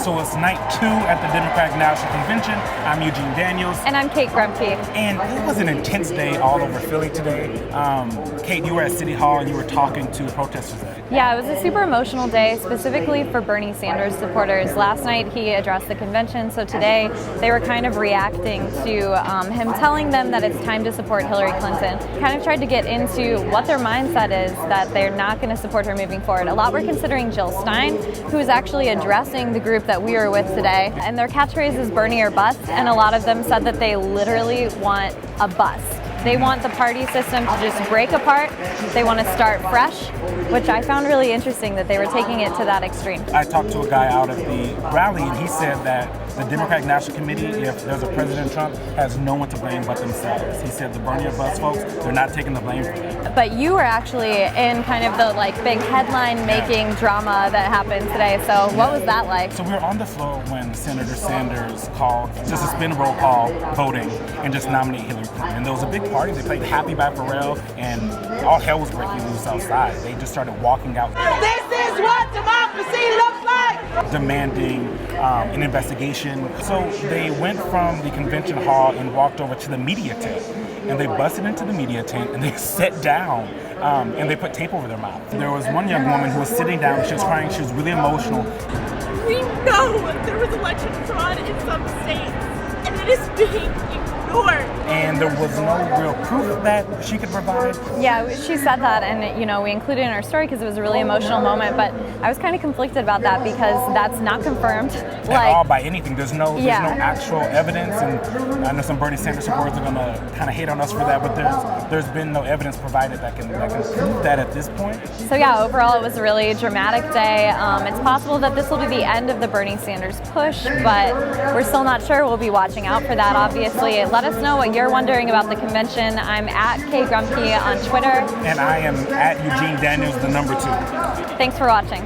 So it's night 2 at the Democratic National Convention. I'm Eugene Daniels. And I'm Kate Grumpke. And it was an intense day all over Philly today. Kate, you were at City Hall and you were talking to protesters today. Yeah, it was a super emotional day, specifically for Bernie Sanders supporters. Last night he addressed the convention, so today they were kind of reacting to him telling them that it's time to support Hillary Clinton. Kind of tried to get into what their mindset is, that they're not going to support her moving forward. A lot were considering Jill Stein, who is actually addressing the group that we were with today. And their catchphrase is Bernie or bust, and a lot of them said that they literally want a bust. They want the party system to just break apart. They want to start fresh, which I found really interesting that they were taking it to that extreme. I talked to a guy out at the rally, and he said that the Democratic National Committee, if there's a President Trump, has no one to blame but themselves. He said the Bernie or bust folks, they're not taking the blame for that. But you were actually in kind of the big headline-making drama that happened today. So what was that like? So we were on the floor when Senator Sanders called to suspend roll call voting and just nominate Hillary Clinton. And there was a big party. They played Happy by Pharrell, and all hell was breaking loose outside. They just started walking out. This is what democracy looks like! Demanding an investigation. So they went from the convention hall and walked over to the media tent. And they busted into the media tent and they sat down and they put tape over their mouth. There was one young woman who was sitting down, she was crying, she was really emotional. We know there was election fraud in some states, and it is being ignored. And there was no real proof that she could provide. Yeah, she said that, and we included it in our story because it was a really emotional moment, but I was kind of conflicted about that because that's not confirmed. At all by anything. There's no actual evidence, and I know some Bernie Sanders supporters are gonna kind of hate on us for that, but there's been no evidence provided that can prove that at this point. So yeah, overall it was a really dramatic day. It's possible that this will be the end of the Bernie Sanders push, but we're still not sure. We'll be watching out for that, obviously. Let us know what you're wondering about the convention. I'm at Kate Grumpke on Twitter. And I am at Eugene Daniels, the number 2. Thanks for watching.